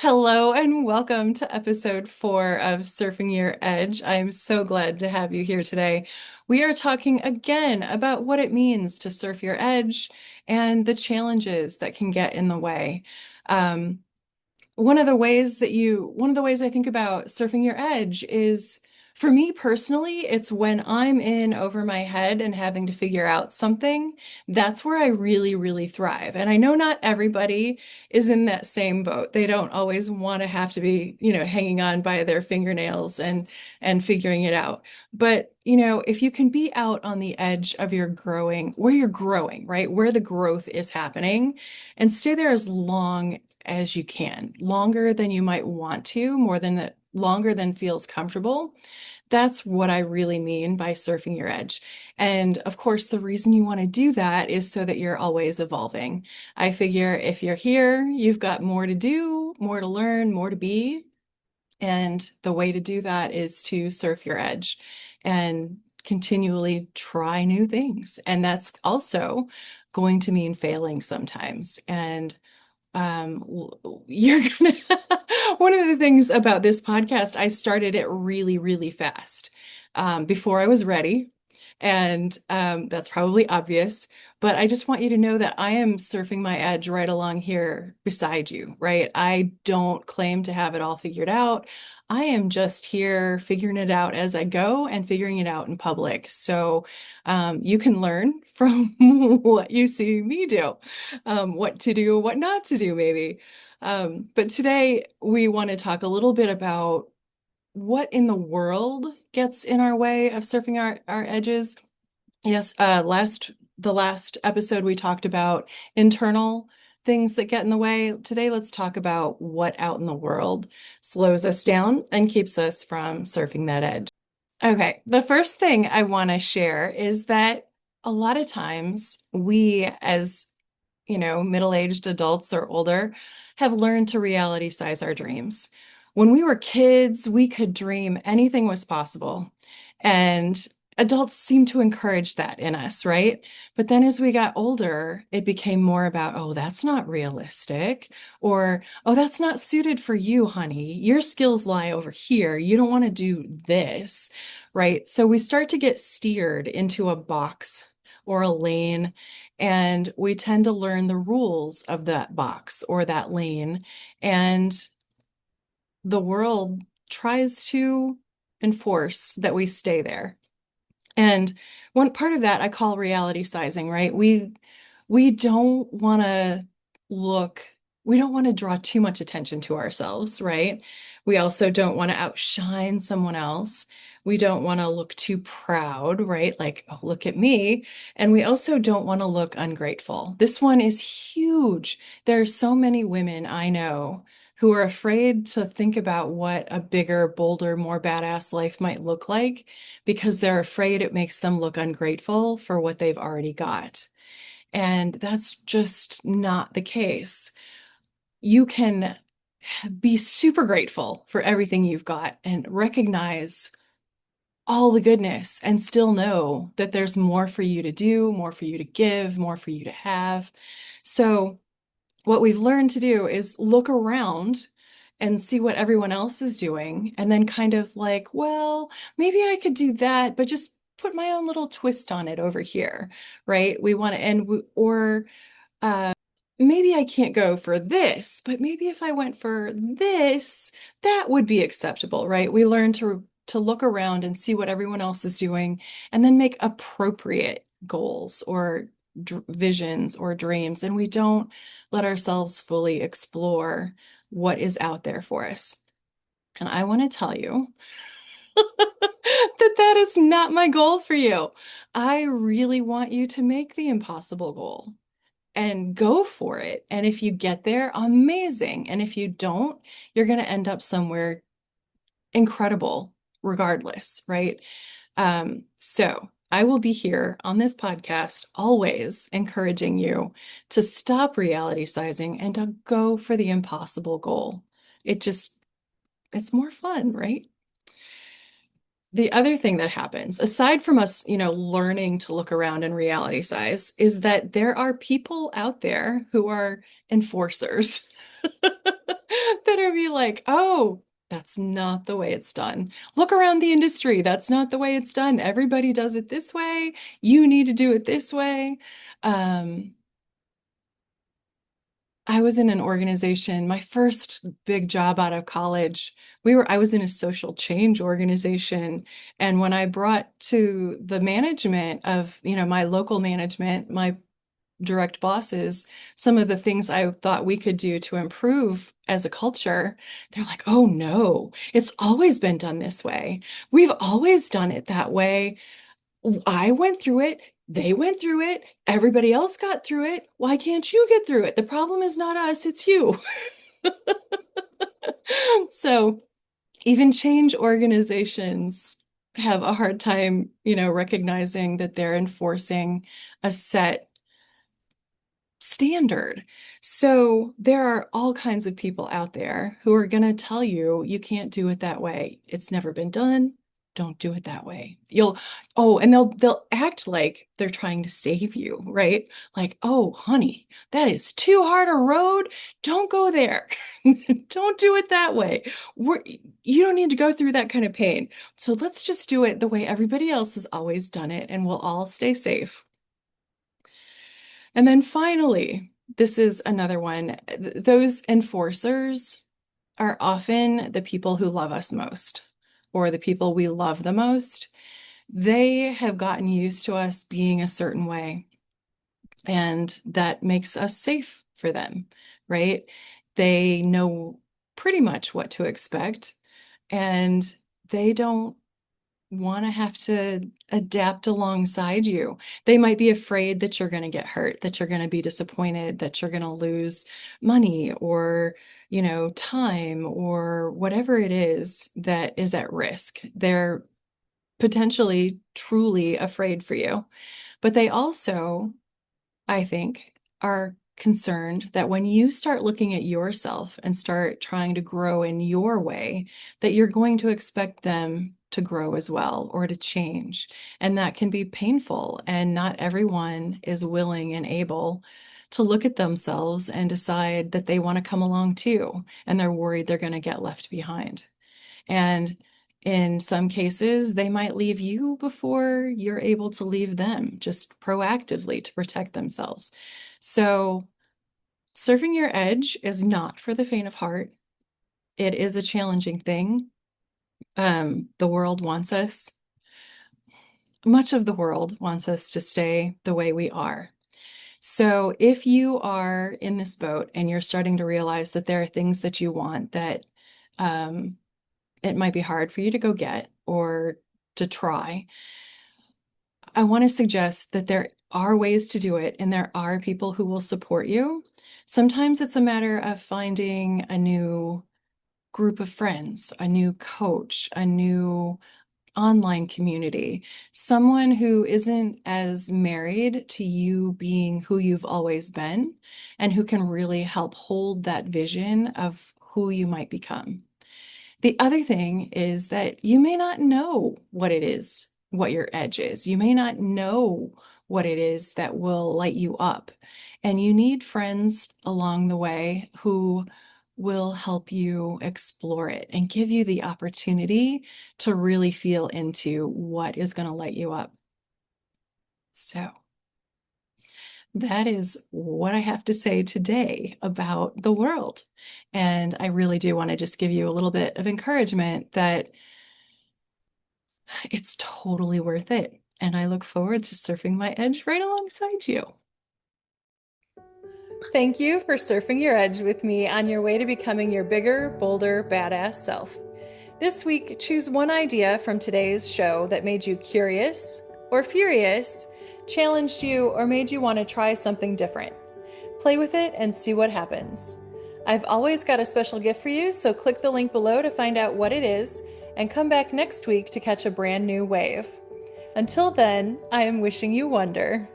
Hello and welcome to episode 4 of Surfing Your Edge. I'm so glad to have you here today. We are talking again about what it means to surf your edge and the challenges that can get in the way. Um, one of the ways I think about surfing your edge is, for me personally, it's when I'm in over my head and having to figure out something. That's where I really, really thrive. And I know not everybody is in that same boat. They don't always want to have to be, hanging on by their fingernails and figuring it out. But, if you can be out on the edge of your growing, where you're growing, right? Where the growth is happening, and stay there as long as you can, longer than you might want to, more than that, longer than feels comfortable. That's what I really mean by surfing your edge. And of course, the reason you want to do that is so that you're always evolving. I figure if you're here, you've got more to do, more to learn, more to be. And the way to do that is to surf your edge and continually try new things. And that's also going to mean failing sometimes. And you're gonna one of the things about this podcast, I started it really, really fast, before I was ready. And that's probably obvious, but I just want you to know that I am surfing my edge right along here beside you, right? I don't claim to have it all figured out. I am just here figuring it out as I go and figuring it out in public. So you can learn from what you see me do, what to do, what not to do, maybe. But today we want to talk a little bit about what in the world gets in our way of surfing our edges. Yes, the last episode we talked about internal things that get in the way. Today, let's talk about what out in the world slows us down and keeps us from surfing that edge. Okay, the first thing I want to share is that a lot of times we, as middle-aged adults or older, have learned to reality size our dreams. When we were kids, we could dream anything was possible. And adults seem to encourage that in us, right? But then as we got older, it became more about, oh, that's not realistic, or, oh, that's not suited for you, honey. Your skills lie over here. You don't want to do this, right? So we start to get steered into a box or a lane, and we tend to learn the rules of that box or that lane. And the world tries to enforce that we stay there. And one part of that I call reality sizing, right? We don't want to look, we don't want to draw too much attention to ourselves, right? We also don't want to outshine someone else. We don't want to look too proud, right? Like, oh, look at me. And we also don't want to look ungrateful. This one is huge. There are so many women I know who are afraid to think about what a bigger, bolder, more badass life might look like because they're afraid it makes them look ungrateful for what they've already got. And that's just not the case. You can be super grateful for everything you've got and recognize all the goodness and still know that there's more for you to do, more for you to give, more for you to have. So, what we've learned to do is look around and see what everyone else is doing, and then kind of like, well, maybe I could do that, but just put my own little twist on it over here, right? We want to, or maybe I can't go for this, but maybe if I went for this, that would be acceptable, right? We learn to look around and see what everyone else is doing, and then make appropriate goals or visions or dreams, and we don't let ourselves fully explore what is out there for us. And I want to tell you that that is not my goal for you. I really want you to make the impossible goal and go for it. And if you get there, amazing. And if you don't, you're going to end up somewhere incredible regardless, right? So I will be here on this podcast, always encouraging you to stop reality sizing and to go for the impossible goal. It's more fun, right? The other thing that happens, aside from us, learning to look around and reality size, is that there are people out there who are enforcers. that are be like, oh, that's not the way it's done. Look around the industry. That's not the way it's done. Everybody does it this way. You need to do it this way. Um, I was in an organization, my first big job out of college. I was in a social change organization. And when I brought to the management of, my local management, my direct bosses, some of the things I thought we could do to improve as a culture, they're like, oh no, it's always been done this way. We've always done it that way. I went through it. They went through it. Everybody else got through it. Why can't you get through it? The problem is not us, it's you. So even change organizations have a hard time, recognizing that they're enforcing a set standard. So there are all kinds of people out there who are going to tell you you can't do it that way. It's never been done. Don't do it that way. And they'll act like they're trying to save you, right? Like, oh, honey, that is too hard a road. Don't go there. Don't do it that way. You don't need to go through that kind of pain. So let's just do it the way everybody else has always done it, and we'll all stay safe. And then finally, this is another one. Those enforcers are often the people who love us most, or the people we love the most. They have gotten used to us being a certain way, and that makes us safe for them, right? They know pretty much what to expect, and they don't want to have to adapt alongside you. They might be afraid that you're going to get hurt, that you're going to be disappointed, that you're going to lose money or, time or whatever it is that is at risk. They're potentially truly afraid for you. But they also, I think, are concerned that when you start looking at yourself and start trying to grow in your way, that you're going to expect them to grow as well or to change. And that can be painful. And not everyone is willing and able to look at themselves and decide that they want to come along too. And they're worried they're going to get left behind. And in some cases, they might leave you before you're able to leave them, just proactively to protect themselves. So, surfing your edge is not for the faint of heart. It is a challenging thing. The world wants us, much of the world wants us to stay the way we are. So, if you are in this boat and you're starting to realize that there are things that you want that um, it might be hard for you to go get or to try, I want to suggest that there are ways to do it and there are people who will support you. Sometimes it's a matter of finding a new group of friends, a new coach, a new online community, someone who isn't as married to you being who you've always been and who can really help hold that vision of who you might become. The other thing is that you may not know what it is, what your edge is. You may not know what it is that will light you up. And you need friends along the way who will help you explore it and give you the opportunity to really feel into what is going to light you up. So that is what I have to say today about the world. And I really do want to just give you a little bit of encouragement that it's totally worth it. And I look forward to surfing my edge right alongside you. Thank you for surfing your edge with me on your way to becoming your bigger, bolder, badass self. This week, choose one idea from today's show that made you curious or furious, challenged you, or made you want to try something different. Play with it and see what happens. I've always got a special gift for you, so click the link below to find out what it is and come back next week to catch a brand new wave. Until then, I am wishing you wonder.